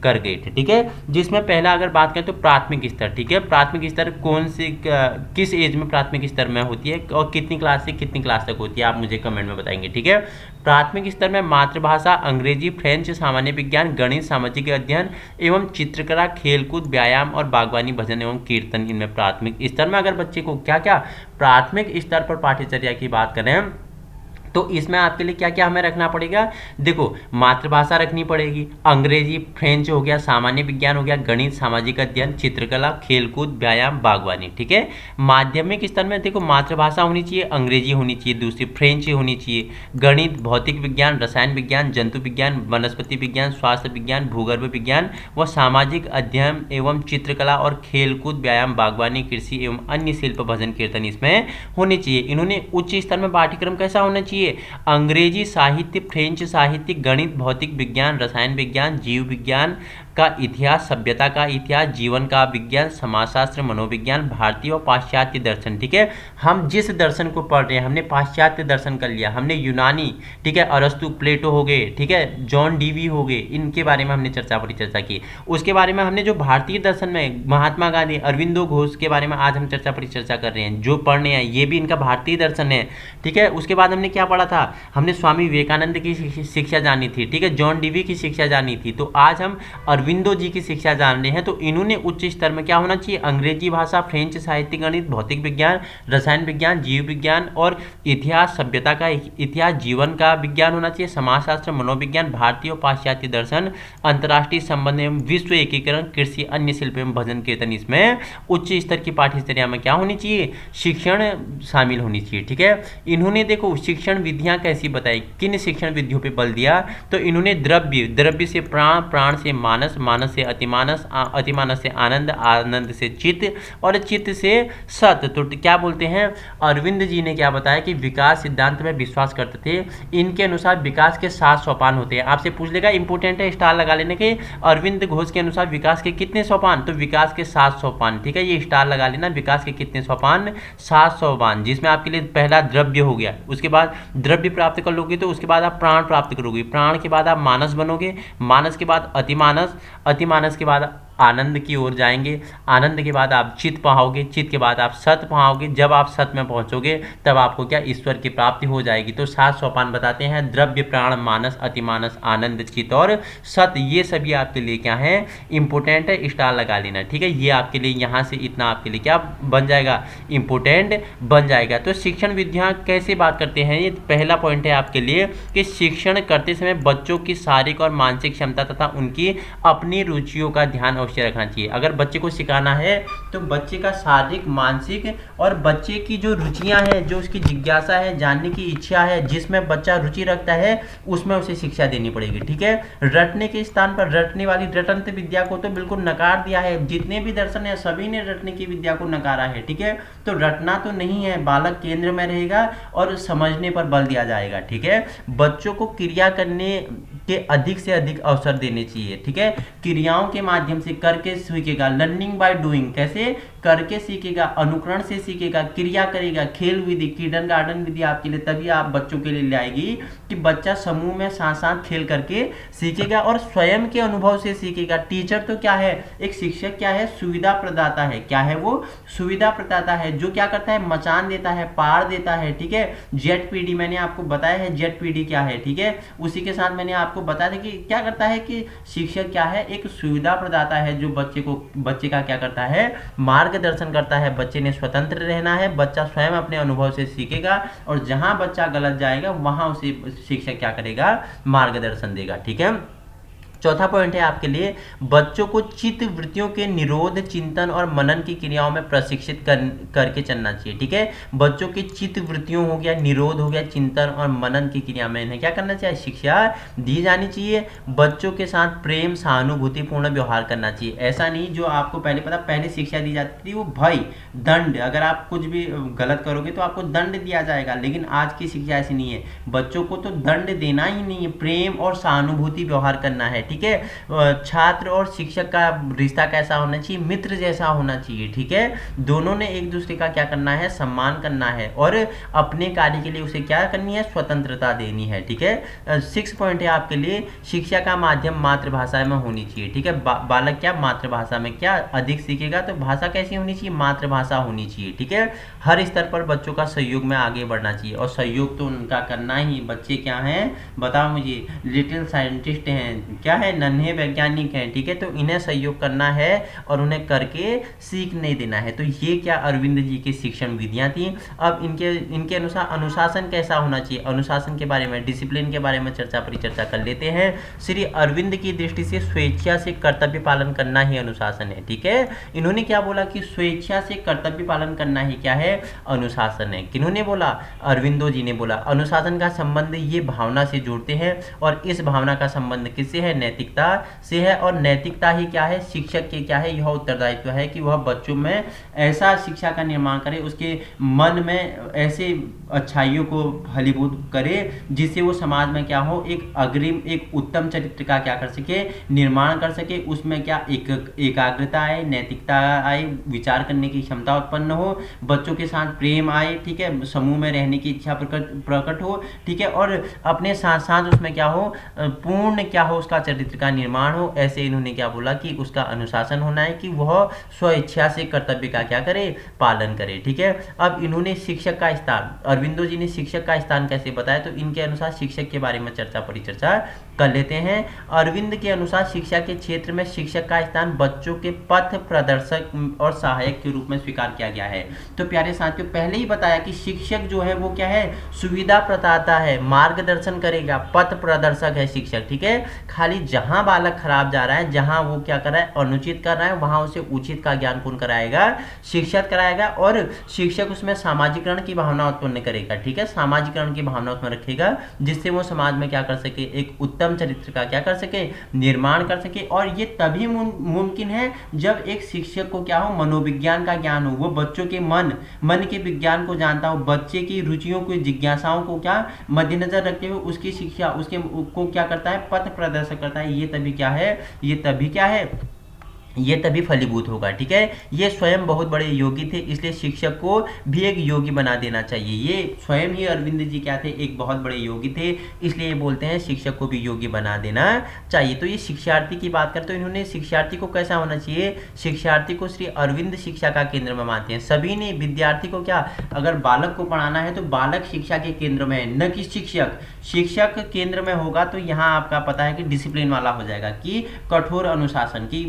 Speaker 1: कर गए थे, ठीक है। जिसमें पहला अगर बात करें तो प्राथमिक स्तर, ठीक है। प्राथमिक स्तर कौन सी किस एज में प्राथमिक स्तर में होती है और कितनी क्लास से कितनी क्लास तक होती है, आप मुझे कमेंट में बताएंगे, ठीक है। प्राथमिक स्तर में मातृभाषा अंग्रेजी फ्रेंच सामान्य विज्ञान गणित सामाजिक अध्ययन एवं चित्रकला खेलकूद व्यायाम और बागवानी भजन एवं कीर्तन, इनमें प्राथमिक स्तर में अगर बच्चे को क्या क्या प्राथमिक स्तर पर पाठ्यचर्या की बात करें तो इसमें आपके लिए क्या क्या हमें रखना पड़ेगा। देखो, मातृभाषा रखनी पड़ेगी, अंग्रेजी फ्रेंच हो गया, सामान्य विज्ञान हो गया, गणित सामाजिक अध्ययन चित्रकला खेलकूद व्यायाम बागवानी, ठीक है। माध्यमिक स्तर में देखो, मातृभाषा होनी चाहिए, अंग्रेजी होनी चाहिए, दूसरी फ्रेंच होनी चाहिए, गणित भौतिक विज्ञान रसायन विज्ञान जंतु विज्ञान वनस्पति विज्ञान स्वास्थ्य विज्ञान भूगर्भ विज्ञान व सामाजिक अध्ययन एवं चित्रकला और खेलकूद व्यायाम बागवानी कृषि एवं अन्य शिल्प भजन कीर्तन इसमें होने चाहिए। इन्होंने उच्च स्तर में पाठ्यक्रम कैसा होना चाहिए, अंग्रेजी साहित्य फ्रेंच साहित्य गणित भौतिक विज्ञान रसायन विज्ञान जीव विज्ञान का इतिहास सभ्यता का इतिहास जीवन का विज्ञान समाजशास्त्र मनोविज्ञान भारतीय और पाश्चात्य दर्शन, ठीक है। हम जिस दर्शन को पढ़ रहे हैं, हमने पाश्चात्य दर्शन कर लिया, हमने यूनानी, ठीक है, अरस्तु प्लेटो हो गए, ठीक है, जॉन डीवी हो गए, इनके बारे में हमने परिचर्चा की। उसके बारे में हमने जो भारतीय दर्शन में महात्मा गांधी अरविंदो घोष के बारे में आज हम परिचर्चा कर रहे हैं, जो पढ़ने हैं ये भी इनका भारतीय दर्शन है, ठीक है। उसके बाद हमने क्या पढ़ा था, हमने स्वामी विवेकानंद की शिक्षा जानी थी, ठीक है, जॉन डीवी की शिक्षा जानी थी। तो आज हम अरविंदो जी की शिक्षा जान रहे हैं। तो इन्होंने उच्च स्तर में क्या होना चाहिए, अंग्रेजी भाषा फ्रेंच साहित्य गणित भौतिक विज्ञान रसायन विज्ञान जीव विज्ञान और इतिहास सभ्यता का इतिहास जीवन का विज्ञान होना चाहिए, समाजशास्त्र मनोविज्ञान भारतीय और पाश्चात्य दर्शन अंतर्राष्ट्रीय संबंध एवं विश्व एकीकरण कृषि अन्य शिल्प एवं भजन कीर्तन, इसमें उच्च स्तर की पाठ्यचर्या में क्या होनी चाहिए, शिक्षण शामिल होनी चाहिए, ठीक है। इन्होंने देखो शिक्षण विधियां कैसी बताई, किन शिक्षण विधियों पे बल दिया, तो इन्होंने द्रव्य से प्राण प्राण से मानस मानस से अतिमानस अतिमानस से आनंद आनंद से चित्त और चित्त से सत। तो क्या बोलते हैं, अरविंद जी ने क्या बताया कि विकास सिद्धांत में विश्वास करते थे। इनके अनुसार विकास के 7 सोपान होते हैं। आपसे पूछ लेगा, इंपोर्टेंट है, स्टार लगा लेने के। अरविंद घोष के अनुसार विकास के कितने सोपान, तो विकास के 7 सोपान, ठीक है, ये स्टार लगा लेना। विकास के कितने सोपान, 7 सोपान, जिसमें आपके लिए पहला द्रव्य हो गया, उसके बाद द्रव्य प्राप्त कर लोगे तो उसके बाद आप प्राण प्राप्त करोगे, प्राण के बाद आप मानस बनोगे, मानस के बाद अतिमानस, अतिमानस के बाद आनंद की ओर जाएंगे, आनंद के बाद आप चित्त पाओगे, चित्त के बाद आप सत पाओगे। जब आप सत में पहुंचोगे तब आपको क्या, ईश्वर की प्राप्ति हो जाएगी। तो 7 सोपान बताते हैं, द्रव्य प्राण मानस अतिमानस आनंद चित्त और सत, ये सभी आपके लिए क्या है, इंपोर्टेंट है, स्टार लगा लेना, ठीक है। ये आपके लिए यहाँ से इतना आपके लिए क्या बन जाएगा, इंपोर्टेंट बन जाएगा। तो शिक्षण विधियाँ कैसे बात करते हैं, ये पहला पॉइंट है आपके लिए कि शिक्षण करते समय बच्चों की शारीरिक और मानसिक क्षमता तथा उनकी अपनी रुचियों का ध्यान अवश्य रखना चाहिए। अगर बच्चे को सिखाना है तो बच्चे का शारीरिक मानसिक और बच्चे की जो रुचियां हैं, जो उसकी जिज्ञासा है, जानने की इच्छा है, जिसमें बच्चा रुचि रखता है उसमें उसे शिक्षा देनी पड़ेगी, ठीक है। रटने के स्थान पर रटने वाली रटंत विद्या को तो बिल्कुल नकार दिया है। जितने भी दर्शन है सभी ने रटने की विद्या को नकारा है, ठीक है। तो रटना तो नहीं है, बालक केंद्र में रहेगा और समझने पर बल दिया जाएगा, ठीक है। बच्चों को क्रिया करने के अधिक से अधिक अवसर देने चाहिए, ठीक है। क्रियाओं के माध्यम से करके सीखेगा, लर्निंग बाय डूइंग, कैसे, करके सीखेगा, अनुकरण से सीखेगा, क्रिया करेगा, खेल विधि, किंडरगार्टन विधि आपके लिए तभी आप बच्चों के लिए लाएगी कि बच्चा समूह में साथ साथ खेल करके सीखेगा और स्वयं के अनुभव से सीखेगा। टीचर तो क्या है, एक शिक्षक क्या है, सुविधा प्रदाता है। क्या है वो, सुविधा प्रदाता है, जो क्या करता है, मचान देता है, पार देता है, ठीक है। जेडपीडी मैंने आपको बताया है, जेडपीडी क्या है, ठीक है। उसी के साथ मैंने आपको बताया था कि क्या करता है कि शिक्षक क्या है, एक सुविधा प्रदाता है जो बच्चे का क्या करता है, मार्गदर्शन करता है। बच्चे ने स्वतंत्र रहना है, बच्चा स्वयं अपने अनुभव से सीखेगा और जहां बच्चा गलत जाएगा वहां उसे शिक्षक क्या करेगा, मार्गदर्शन देगा, ठीक है। चौथा पॉइंट है आपके लिए, बच्चों को चित्त वृत्तियों के निरोध, चिंतन और मनन की क्रियाओं में प्रशिक्षित करके चलना चाहिए, ठीक है। बच्चों की चित्त वृत्तियों हो गया, निरोध हो गया, चिंतन और मनन की क्रिया में इन्हें क्या करना चाहिए, शिक्षा दी जानी चाहिए। बच्चों के साथ प्रेम सहानुभूतिपूर्ण व्यवहार करना चाहिए। ऐसा नहीं जो आपको पहले पता, पहले शिक्षा दी जाती थी वो भय, दंड, अगर आप कुछ भी गलत करोगे तो आपको दंड दिया जाएगा, लेकिन आज की शिक्षा ऐसी नहीं है। बच्चों को तो दंड देना ही नहीं है, प्रेम और सहानुभूति व्यवहार करना है, ठीक है। छात्र और शिक्षक का रिश्ता कैसा होना चाहिए, मित्र जैसा होना चाहिए, ठीक है। दोनों ने एक दूसरे का क्या करना है, सम्मान करना है और अपने कार्य के लिए उसे क्या करनी है, स्वतंत्रता देनी है, ठीक है। 6 पॉइंट है आपके लिए, शिक्षा का माध्यम मातृभाषा में होनी चाहिए, ठीक है। बालक क्या मातृभाषा में क्या अधिक सीखेगा, तो भाषा कैसी होनी चाहिए, मातृभाषा होनी चाहिए, ठीक है। हर स्तर पर बच्चों का सहयोग में आगे बढ़ना चाहिए और सहयोग तो उनका करना ही। बच्चे क्या हैं, बताओ मुझे, लिटिल साइंटिस्ट हैं, क्या है, नन्हे वैज्ञानिक हैं, ठीक है। तो इन्हें सहयोग करना है और उन्हें करके सीख नहीं देना है। तो ये क्या अरविंद जी की शिक्षण विधियां थी। अब इनके अनुसार अनुशासन कैसा होना चाहिए, अनुशासन के बारे में, डिसिप्लिन के बारे में परिचर्चा कर लेते हैं। श्री अरविंद की दृष्टि से स्वेच्छा से कर्तव्य पालन करना ही अनुशासन है, ठीक है। इन्होंने क्या बोला कि स्वेच्छा से कर्तव्य पालन करना ही क्या है, अनुशासन है। किन्होंने बोला, अरविंदो जी ने बोला। अनुशासन का संबंध ये भावना से जोड़ते हैं और इस भावना का संबंध किससे है, नैतिकता से है। और नैतिकता ही क्या है, शिक्षक के क्या है, यह उत्तरदायित्व है कि वह बच्चों में ऐसा शिक्षा का निर्माण करे, उसके मन में ऐसे अच्छाइयों को फलीभूत करे जिससे वो समाज में क्या हो, एक अग्रिम, एक उत्तम चरित्र का क्या कर सके, निर्माण कर सके। उसमें क्या एकाग्रता आए, नैतिकता आए, विचार करने की क्षमता उत्पन्न हो, बच्चों के साथ प्रेम आए, ठीक है, समूह में रहने की इच्छा प्रकट हो, ठीक है, और अपने साथ साथ उसमें क्या हो, पूर्ण क्या हो, उसका चरित्र का निर्माण हो। ऐसे इन्होंने क्या बोला कि उसका अनुशासन होना है कि वह स्वेच्छा से कर्तव्य का क्या करे, पालन करे, ठीक है। अब इन्होंने शिक्षक का स्थान, अरविंदो जी ने शिक्षक का स्थान कैसे बताया, तो इनके अनुसार शिक्षक के बारे में परिचर्चा कर लेते हैं। अरविंद के अनुसार शिक्षा के क्षेत्र में शिक्षक का स्थान बच्चों के पथ प्रदर्शक और सहायक के रूप में स्वीकार किया गया है। तो प्यारे साथियों, पहले ही बताया कि शिक्षक जो है वो क्या है, सुविधा प्रदाता है, मार्गदर्शन करेगा, पथ प्रदर्शक है शिक्षक, ठीक है। खाली जहां बालक खराब जा रहा है, जहां वो क्या कर रहा है, अनुचित कर रहा है, वहां उसे उचित का ज्ञान कौन कराएगा, शिक्षक कराएगा। और शिक्षक उसमें सामाजिकरण की भावना उत्पन्न करेगा, ठीक है, सामाजिकरण की भावना उसमें रखेगा जिससे वो समाज में क्या कर सके, एक उत्तम चरित्र का क्या कर सके, निर्माण कर सके। और ये तभी मुमकिन है जब एक शिक्षक को क्या हो, मनोविज्ञान का ज्ञान हो, वो बच्चों के मन के विज्ञान को जानता हो, बच्चे की रुचियों को, जिज्ञासाओं को क्या मद्देनजर रखते हुए उसकी शिक्षा उसके को क्या करता है, पथ प्रदर्शक करता है। ये तभी क्या है, ये तभी क्या है, ये तभी फलीभूत होगा, ठीक है। ये स्वयं बहुत बड़े योगी थे, इसलिए शिक्षक को भी एक योगी बना देना चाहिए। ये स्वयं ही अरविंद जी क्या थे, एक बहुत बड़े योगी थे, इसलिए ये बोलते हैं शिक्षक को भी योगी बना देना चाहिए। तो ये शिक्षार्थी की बात करें तो इन्होंने शिक्षार्थी को कैसा होना चाहिए, शिक्षार्थी को श्री अरविंद शिक्षा का केंद्र में मानते हैं। सभी ने विद्यार्थी को क्या, अगर बालक को पढ़ाना है तो बालक शिक्षा के केंद्र में है, न कि शिक्षक। शिक्षक केंद्र में होगा तो यहाँ आपका पता है कि डिसिप्लिन वाला हो जाएगा, कि कठोर अनुशासन की,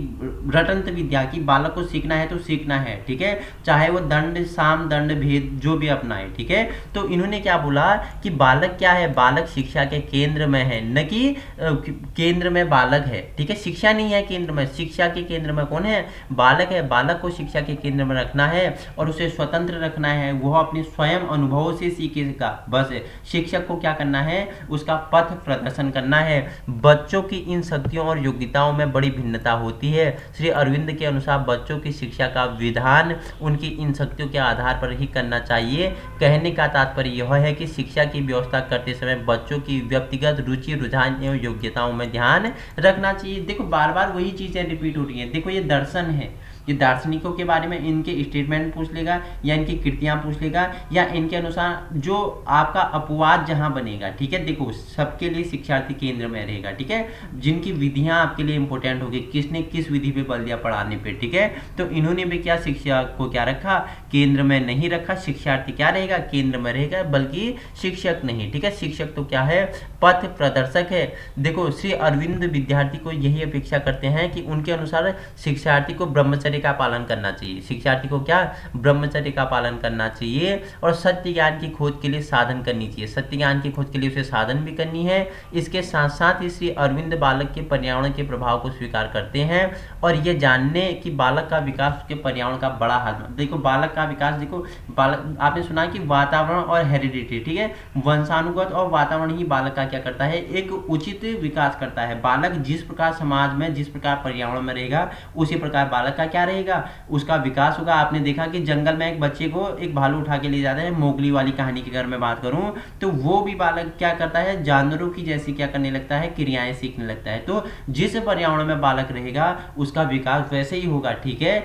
Speaker 1: रटंत विद्या की, बालक को सीखना है तो सीखना है, ठीक है, चाहे वो दंड साम दंड भेद जो भी अपनाए, ठीक है। तो इन्होंने क्या बोला कि बालक क्या है, बालक शिक्षा के केंद्र में है, न कि केंद्र में बालक है, ठीक है। शिक्षा नहीं है केंद्र में, शिक्षा के केंद्र में कौन है, बालक है। बालक को शिक्षा के केंद्र में रखना है और उसे स्वतंत्र रखना है, वह अपने स्वयं अनुभव से सीखेगा। बस शिक्षक को क्या करना है, उसका पथ प्रदर्शन करना है। बच्चों की इन शक्तियों और योग्यताओं में बड़ी भिन्नता होती है। श्री अरविंद के अनुसार बच्चों की शिक्षा का विधान उनकी इन शक्तियों के आधार पर ही करना चाहिए। कहने का तात्पर्य यह है कि शिक्षा की व्यवस्था करते समय बच्चों की व्यक्तिगत रुचि, रुझान एवं योग्यताओं में ध्यान रखना चाहिए। देखो बार बार वही चीजें रिपीट हो रही है। देखो ये दर्शन है, ये दार्शनिकों के बारे में इनके स्टेटमेंट पूछ लेगा, या इनकी कृतियां पूछ लेगा, या इनके अनुसार जो आपका अपवाद जहां बनेगा, ठीक है। देखो सबके लिए शिक्षार्थी केंद्र में रहेगा, ठीक है। जिनकी विधियां आपके लिए इंपॉर्टेंट होगी, किसने किस विधि पे बल दिया पढ़ाने पे, ठीक है। तो इन्होंने भी क्या शिक्षा को क्या रखा, केंद्र में नहीं रखा। शिक्षार्थी क्या रहेगा, केंद्र में रहेगा, बल्कि शिक्षक नहीं, ठीक है। शिक्षक तो क्या है, पथ प्रदर्शक है। देखो श्री अरविंद विद्यार्थी को यही अपेक्षा करते हैं कि उनके अनुसार शिक्षार्थी को ब्रह्मचर्य का पालन करना चाहिए। शिक्षार्थी को क्या, ब्रह्मचर्य का पालन करना चाहिए, और सत्य ज्ञान की खोज के लिए साधन करनी चाहिए। सत्य ज्ञान की खोज के लिए उसे साधन भी करनी है। इसके साथ साथ ही श्री अरविंद बालक के पर्यावरण के प्रभाव को स्वीकार करते हैं, और ये जानने कि बालक का विकास उसके पर्यावरण का बड़ा हाथ। देखो बालक का विकास, देखो बालक, आपने सुना कि वातावरण और हेरिडिटी, ठीक है, वंशानुगत और वातावरण ही बालक का क्या करता है, एक उचित विकास करता है। बालक जिस प्रकार समाज में, जिस प्रकार पर्यावरण में रहेगा, उसी प्रकार बालक का क्या रहेगा, उसका विकास होगा। आपने देखा कि जंगल में एक बच्चे को एक भालू उठा के ले जाते हैं, मोगली वाली कहानी की अगर मैं बात करूं, तो वो भी बालक क्या करता है, जानवरों की जैसी क्या करने लगता है, क्रियाएं सीखने लगता है। तो जिस पर्यावरण में बालक रहेगा उसका विकास वैसे ही होगा, ठीक है।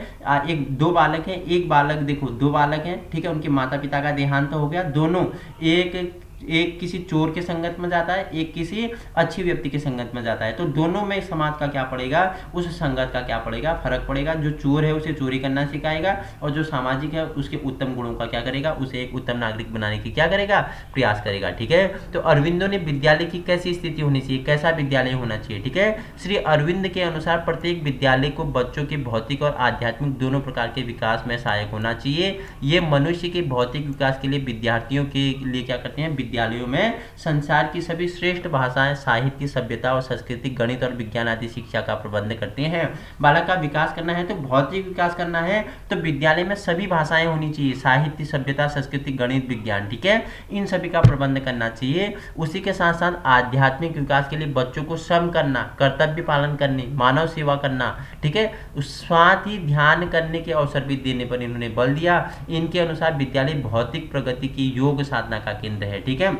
Speaker 1: एक दो बालक हैं, एक बालक, देखो दो बालक हैं, ठीक है, उनके माता पिता का देहांत हो गया, दोनों एक किसी चोर के संगत में जाता है, एक किसी अच्छी व्यक्ति के संगत में जाता है। तो दोनों में समाज का क्या पड़ेगा, उस संगत का क्या पड़ेगा, फर्क पड़ेगा। जो चोर है उसे चोरी करना सिखाएगा, और जो सामाजिक है उसके उत्तम गुणों का क्या करेगा, उसे एक उत्तम नागरिक बनाने की क्या करेगा, प्रयास करेगा, ठीक है। तो अरविंदो ने विद्यालय की कैसी स्थिति होनी चाहिए, कैसा विद्यालय होना चाहिए, ठीक है। श्री अरविंद के अनुसार प्रत्येक विद्यालय को बच्चों के भौतिक और आध्यात्मिक दोनों प्रकार के विकास में सहायक होना चाहिए। ये मनुष्य के भौतिक विकास के लिए विद्यार्थियों के लिए क्या करते हैं, विद्यालयों में संसार की सभी श्रेष्ठ भाषाएं, साहित्य, सभ्यता और संस्कृति, गणित और विज्ञान आदि शिक्षा का प्रबंध करते हैं। बालक का विकास करना है तो भौतिक विकास करना है तो विद्यालय में सभी भाषाएं होनी चाहिए, साहित्य, सभ्यता, संस्कृति, गणित, विज्ञान, ठीक है, इन सभी का प्रबंध करना चाहिए। उसी के साथ साथ आध्यात्मिक विकास के लिए बच्चों को श्रम करना, कर्तव्य पालन करने, मानव सेवा करना, ठीक है, साथ ही ध्यान करने के अवसर भी देने पर इन्होंने बल दिया। इनके अनुसार विद्यालय भौतिक प्रगति की योग साधना का केंद्र है, ठीक है।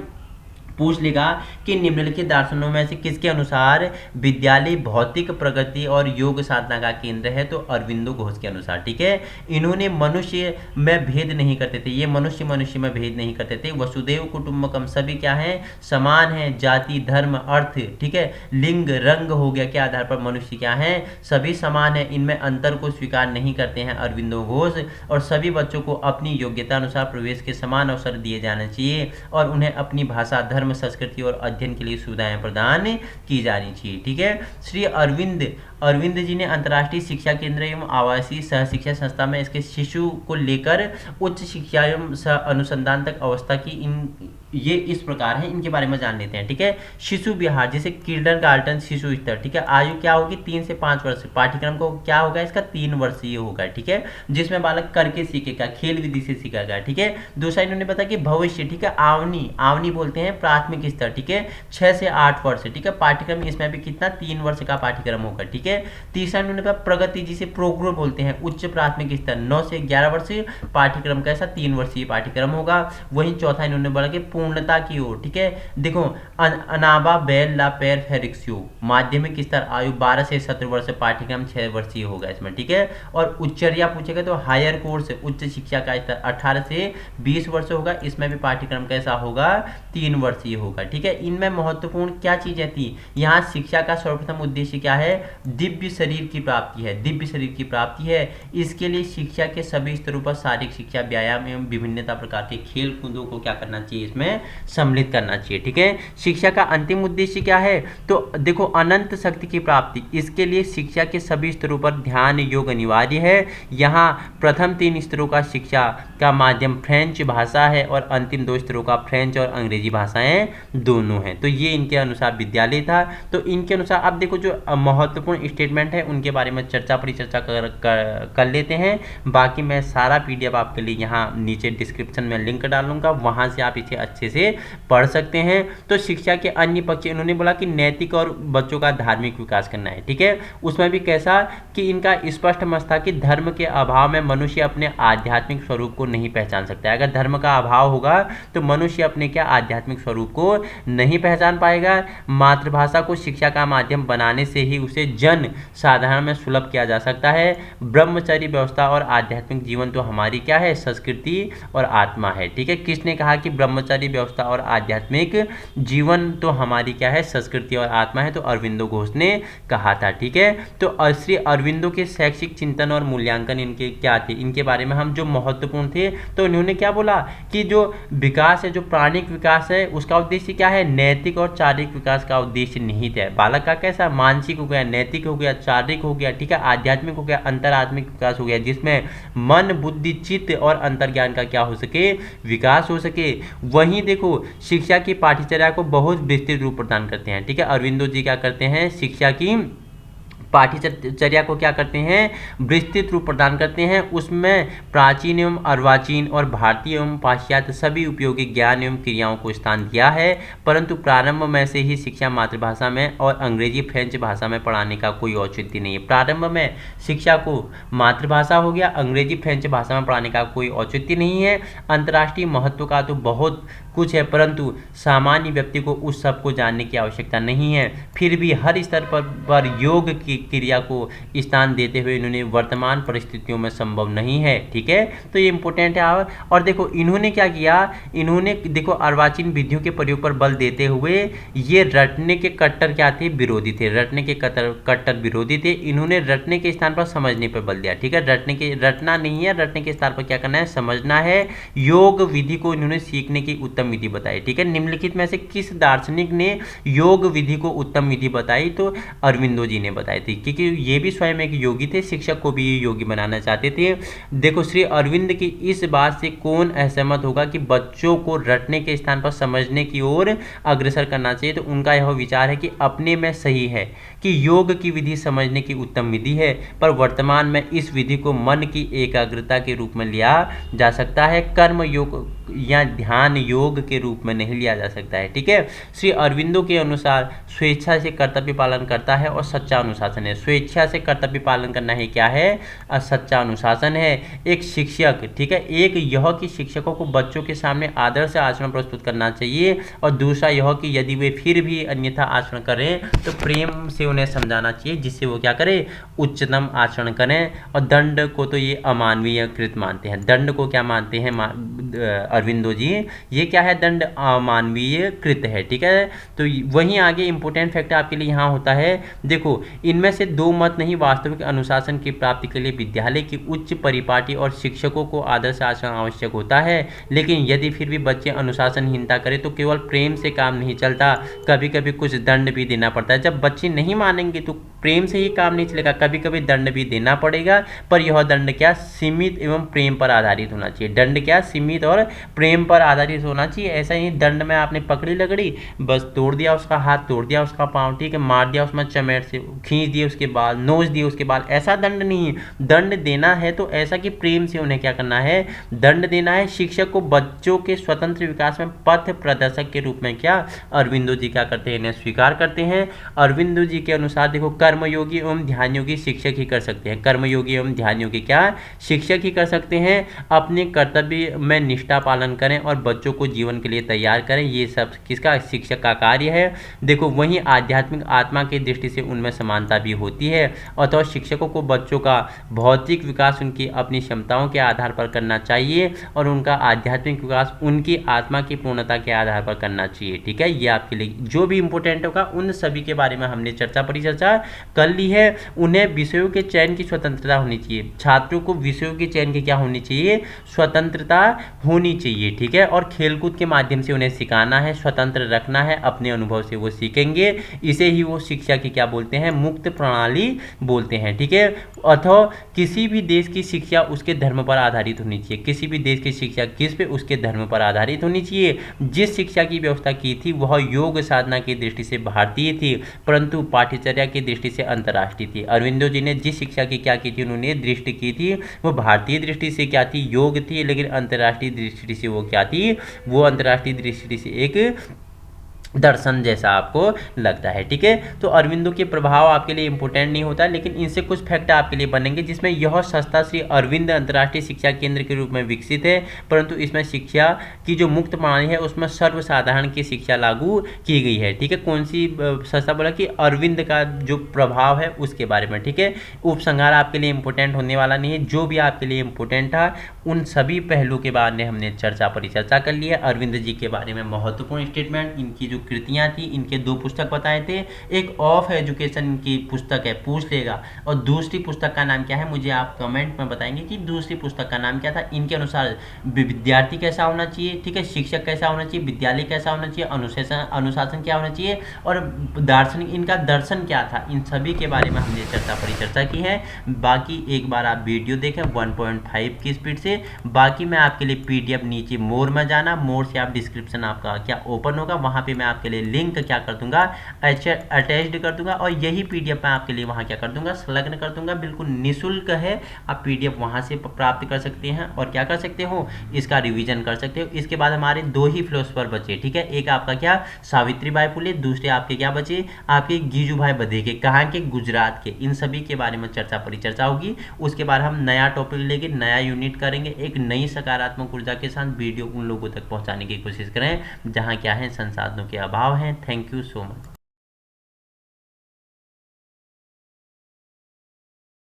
Speaker 1: पूछ लेगा कि निम्नलिखित दार्शनिकों में से किसके अनुसार विद्यालय भौतिक प्रगति और योग साधना का केंद्र है, तो अरविंदो घोष के अनुसार, ठीक है। इन्होंने मनुष्य में भेद नहीं करते थे, ये मनुष्य में भेद नहीं करते थे। वसुदेव कुटुंबकम, सभी क्या है, समान है, जाति, धर्म, अर्थ, ठीक है, लिंग, रंग हो गया के आधार पर मनुष्य क्या है, सभी समान है, इनमें अंतर को स्वीकार नहीं करते हैं अरविंदो घोष। और सभी बच्चों को अपनी योग्यता अनुसार प्रवेश के समान अवसर दिए जाने चाहिए, और उन्हें अपनी भाषा, धर्म, संस्कृति और अध्ययन के लिए सुविधाएं प्रदान की जानी चाहिए, ठीक है। श्री अरविंद जी ने अंतर्राष्ट्रीय शिक्षा केंद्र एवं आवासीय सह शिक्षा संस्था में इसके शिशु को लेकर उच्च शिक्षा एवं अनुसंधान तक अवस्था की ये इस प्रकार है, इनके बारे में जान लेते हैं, ठीक है। शिशु विहार, जैसे किंडरगार्टन शिशु स्तर, ठीक है, आयु क्या होगी 3 से 5 वर्ष। पाठ्यक्रम को क्या होगा, इसका 3 वर्षीय होगा, ठीक है, जिसमें बालक करके सीखेगा, खेल विधि से सीखेगा, ठीक है। दूसरा इन्होंने बताया कि भविष्य, ठीक है, आवनी बोलते हैं प्राथमिक स्तर, ठीक है, 6 से 8 वर्ष, ठीक है, पाठ्यक्रम इसमें भी कितना 3 वर्ष का पाठ्यक्रम होगा, ठीक है। तीसरा इन्होंने कहा प्रगति, जिसे प्रोग्रो बोलते हैं, उच्च प्राथमिक स्तर 9 से 11 वर्ष पाठ्यक्रम का, ऐसा 3 वर्षीय पाठ्यक्रम होगा। वहीं चौथा इन्होंने बोला कि पूर्णता की ओर, ठीक है। देखो अनाबा बेल ला पेर फेरिक्सियो, माध्यमिक स्तर, आयु 12 से 17 वर्ष, पाठ्यक्रम 6 वर्षीय होगा इसमें, ठीक है। और उच्चर्या पूछेगा तो हायर कोर्स, उच्च शिक्षा का स्तर 18 से 20 वर्ष होगा, इसमें भी पाठ्यक्रम कैसा होगा, 3 वर्षीय होगा, ठीक है। इनमें महत्वपूर्ण क्या चीजें थी, यहाँ शिक्षा का सर्वप्रथम उद्देश्य क्या है, दिव्य शरीर की प्राप्ति है, दिव्य शरीर की प्राप्ति है। इसके लिए शिक्षा के सभी स्तरों पर शारीरिक शिक्षा, व्यायाम एवं विभिन्नता प्रकार के खेल कूदों को क्या करना चाहिए, इसमें सम्मिलित करना चाहिए, ठीक है। शिक्षा का अंतिम उद्देश्य क्या है, तो देखो अनंत शक्ति की प्राप्ति। इसके लिए शिक्षा के सभी स्तरों पर ध्यान योग अनिवार्य है। यहाँ प्रथम 3 स्तरों का शिक्षा का माध्यम फ्रेंच भाषा है, और अंतिम 2 स्तरों का फ्रेंच और अंग्रेजी भाषाएं दोनों हैं। तो ये इनके अनुसार विद्यालय था। तो इनके अनुसार अब देखो जो महत्वपूर्ण स्टेटमेंट है उनके बारे में परिचर्चा कर लेते हैं। बाकी मैं सारा PDF आपके लिए यहाँ नीचे डिस्क्रिप्शन में लिंक डालूंगा, वहां से आप इसे अच्छे से पढ़ सकते हैं। तो शिक्षा के अन्य पक्ष इन्होंने बोला कि नैतिक और बच्चों का धार्मिक विकास करना है, ठीक है। उसमें भी कैसा कि इनका स्पष्ट मत था कि धर्म के अभाव में मनुष्य अपने आध्यात्मिक स्वरूप को नहीं पहचान सकता है। अगर धर्म का अभाव होगा तो मनुष्य अपने क्या आध्यात्मिक स्वरूप को नहीं पहचान पाएगा। मातृभाषा को शिक्षा का माध्यम बनाने से ही उसे जन जीवन साधारण में सुलभ किया जा सकता है। ब्रह्मचर्य व्यवस्था और आध्यात्मिक जीवन तो हमारी क्या है, संस्कृति और आत्मा है। ठीक है, किसने कहा कि ब्रह्मचर्य व्यवस्था और आध्यात्मिक जीवन तो हमारी क्या है, संस्कृति और आत्मा है? तो अरविंदो घोष ने कहा था। ठीक है, तो श्री अरविंदो के शैक्षिक चिंतन और मूल्यांकन इनके क्या थे, इनके बारे में हम जो महत्वपूर्ण थे, तो इन्होंने क्या बोला कि जो विकास है, जो प्राणिक विकास है, उसका उद्देश्य क्या है, नैतिक और चारिक विकास का उद्देश्य निहित है। बालक का कैसा, मानसिक हो गया, नैतिक हो गया, चारिक हो गया, ठीक है, आध्यात्मिक हो गया, अंतरात्मिक विकास हो गया, जिसमें मन, बुद्धि, चित्त और अंतर्ज्ञान का क्या हो सके, विकास हो सके। वहीं देखो शिक्षा की पाठ्यचर्या को बहुत विस्तृत रूप प्रदान करते हैं। ठीक है, अरविंदो जी क्या करते हैं, शिक्षा की पाठ्यचर्या को क्या करते हैं, विस्तृत रूप प्रदान करते हैं। उसमें प्राचीन एवं अर्वाचीन और भारतीय एवं पाश्चात्य सभी उपयोगी ज्ञान एवं क्रियाओं को स्थान दिया है, परंतु प्रारंभ में से ही शिक्षा मातृभाषा में और अंग्रेजी फ्रेंच भाषा में पढ़ाने का कोई औचित्य नहीं है। प्रारंभ में शिक्षा को मातृभाषा हो गया, अंग्रेजी फ्रेंच भाषा में पढ़ाने का कोई औचित्य नहीं है। अंतर्राष्ट्रीय महत्व का तो बहुत कुछ है, परंतु सामान्य व्यक्ति को उस सब को जानने की आवश्यकता नहीं है। फिर भी हर स्तर पर योग की क्रिया को स्थान देते हुए इन्होंने वर्तमान परिस्थितियों में संभव नहीं है। ठीक है, तो ये इंपॉर्टेंट है। और देखो इन्होंने क्या किया, इन्होंने देखो अर्वाचीन विधियों के प्रयोग पर बल देते हुए ये रटने के कट्टर क्या थे, विरोधी थे, रटने के कट्टर विरोधी थे। इन्होंने रटने के स्थान पर समझने पर बल दिया। ठीक है, रटना नहीं है, रटने के स्थान पर क्या करना है, समझना है। योग विधि को इन्होंने सीखने की उत्तम विधि बताई। ठीक है, निम्नलिखित में से किस दार्शनिक ने योग विधि को उत्तम विधि बताई, तो अरविंदो जी ने बताई थी, क्योंकि ये भी स्वयं एक योगी थे, शिक्षक को भी योगी बनाना चाहते थे। देखो श्री अरविंद की इस बात से कौन असहमत होगा कि बच्चों को रटने के स्थान पर समझने की ओर अग्रसर करना चाहिए, तो उनका यह विचार है कि अपने में सही है कि योग की विधि समझने की उत्तम विधि है, पर वर्तमान में इस विधि को मन की एकाग्रता के रूप में लिया जा सकता है, कर्म योग या ध्यान योग के रूप में नहीं लिया जा सकता है। ठीक है, श्री अरविंदो के अनुसार स्वेच्छा से कर्तव्य पालन करता है और सच्चा अनुशासन है। स्वेच्छा से कर्तव्य पालन करना है क्या है, सच्चा अनुशासन है। एक शिक्षक, ठीक है, एक यह कि शिक्षकों को बच्चों के सामने आदर्श आचरण प्रस्तुत करना चाहिए, और दूसरा यह कि यदि वे फिर भी अन्यथा आचरण करें तो प्रेम से उन्हें समझाना चाहिए, जिससे वो क्या करें, उच्चतम आचरण करें। और दंड को तो ये अमानवीय कृत मानते हैं। दंड को क्या मानते हैं अरविंदो जी, ये क्या है, दंड अमानवीय कृत है। ठीक है, तो वहीं आगे इंपॉर्टेंट फैक्टर आपके लिए यहाँ होता है। देखो इनमें से दो मत नहीं, वास्तविक अनुशासन की प्राप्ति के लिए विद्यालय की उच्च परिपाटी और शिक्षकों को आदर्श आचरण आवश्यक होता है, लेकिन यदि फिर भी बच्चे अनुशासनहीनता करें तो केवल प्रेम से काम नहीं चलता, कभी कभी कुछ दंड भी देना पड़ता है। जब बच्चे नहीं मानेंगे तो प्रेम से ही काम नहीं चलेगा, कभी कभी दंड भी देना पड़ेगा, पर यह दंड क्या, सीमित एवं प्रेम पर आधारित होना चाहिए। दंड क्या, सीमित और प्रेम पर आधारित होना चाहिए। ऐसा ही दंड में आपने पकड़ी लगड़ी, बस तोड़ दिया उसका हाथ, तोड़ दिया उसका पाँव, ठीक है, मार दिया उसमें चमेट से, खींच दिए उसके बाल, नोच दिए उसके बाल, ऐसा दंड नहीं है। दंड देना है तो ऐसा कि प्रेम से उन्हें क्या करना है, दंड देना है। शिक्षक को बच्चों के स्वतंत्र विकास में पथ प्रदर्शक के रूप में क्या अरविंदो जी क्या करते हैं, इन्हें स्वीकार करते हैं। अरविंदो जी के अनुसार देखो कर्मयोगी एवं ध्यान योगी शिक्षक ही कर सकते हैं। कर्मयोगी एवं ध्यान योगी क्या शिक्षक ही कर सकते हैं। अपने कर्तव्य में निष्ठा पालन करें और बच्चों को जीवन के लिए तैयार करें, ये सब किसका, शिक्षक का कार्य है। देखो वहीं आध्यात्मिक आत्मा की दृष्टि से उनमें समानता भी होती है, अतः शिक्षकों को बच्चों का भौतिक विकास उनकी अपनी क्षमताओं के आधार पर करना चाहिए और उनका आध्यात्मिक विकास उनकी आत्मा की पूर्णता के आधार पर करना चाहिए। ठीक है, ये आपके लिए जो भी इंपॉर्टेंट होगा उन सभी के बारे में हमने परिचर्चा कर ली है। उन्हें विषयों के चयन की स्वतंत्रता होनी चाहिए, छात्रों को विषयों के चयन की क्या होनी चाहिए, स्वतंत्रता होनी चाहिए। ठीक है, और खेलकूद के माध्यम से उन्हें सिखाना है, स्वतंत्र रखना है, अपने अनुभव से वो सीखेंगे। इसे ही वो शिक्षा की क्या बोलते हैं, मुक्त प्रणाली बोलते हैं। ठीक है, अथवा किसी भी देश की शिक्षा उसके धर्म पर आधारित होनी चाहिए। किसी भी देश की शिक्षा किस पे, उसके धर्म पर आधारित होनी चाहिए। जिस शिक्षा की व्यवस्था की थी वह योग साधना की दृष्टि से भारतीय थी, परंतु पाठ्यचर्या की दृष्टि से अंतर्राष्ट्रीय थी। अरविंदो जी ने जिस शिक्षा की क्या की थी, उन्होंने दृष्टि की थी, वो भारतीय दृष्टि से क्या थी, योग थी, लेकिन अंतर्राष्ट्रीय दृष्टि से वो क्या थी, वो अंतर्राष्ट्रीय दृष्टि से एक दर्शन जैसा आपको लगता है। ठीक है, तो अरविंदो के प्रभाव आपके लिए इंपॉर्टेंट नहीं होता, लेकिन इनसे कुछ फैक्ट आपके लिए बनेंगे, जिसमें यह संस्था श्री अरविंद अंतर्राष्ट्रीय शिक्षा केंद्र के रूप में विकसित है, परंतु इसमें शिक्षा की जो मुक्त प्रणाली है उसमें सर्वसाधारण की शिक्षा लागू की गई है। ठीक है, कौन सी संस्था बोला कि अरविंद का जो प्रभाव है उसके बारे में। ठीक है, उपसंहार आपके लिए इंपॉर्टेंट होने वाला नहीं है, जो भी आपके लिए इंपॉर्टेंट था उन सभी पहलू के बारे में हमने परिचर्चा कर ली है। अरविंद जी के बारे में महत्वपूर्ण स्टेटमेंट, इनकी जो कृतियां थी, इनके 2 पुस्तक बताए थे, एक ऑफ एजुकेशन इनकी पुस्तक है, पूछ लेगा, और दूसरी पुस्तक का नाम क्या है मुझे आप कमेंट में बताएंगे कि दूसरी पुस्तक का नाम क्या था। इनके अनुसार विद्यार्थी कैसा होना चाहिए, ठीक है, शिक्षक कैसा होना चाहिए, विद्यालय कैसा होना चाहिए, अनुशासन क्या होना चाहिए, और दार्शनिक इनका दर्शन क्या था, इन सभी के बारे में हमने परिचर्चा की है। बाकी एक बार आप वीडियो देखें 1.5 की स्पीड से। बाकी मैं आपके लिए पीडीएफ नीचे मोर में जाना, मोर से आप डिस्क्रिप्शन आपका क्या ओपन होगा, वहां पे मैं आपके लिए लिंक क्या कर दूंगा, अटैच्ड कर दूंगा, और यही पीडीएफ मैं आपके लिए वहां क्या कर दूंगा, संलग्न कर दूंगा। बिल्कुल निःशुल्क है, आप पीडीएफ वहां से प्राप्त कर सकते हैं और क्या कर सकते हो, इसका रिवीजन कर सकते हो। इसके बाद हमारे 2 ही फिलोसोफर बचे। ठीक है, एक आपका क्या सावित्रीबाई फुले, दूसरे आपके क्या बचे, आपके गीजूभाई बधेके, कहाँ के, गुजरात के। इन सभी के बारे में परिचर्चा होगी। उसके बाद हम नया टॉपिक लेके नया यूनिट करेंगे, एक नई सकारात्मक ऊर्जा के साथ वीडियो उन लोगों तक पहुंचाने की कोशिश करें जहां क्या है संसाधनों के अभाव है। Thank you so much.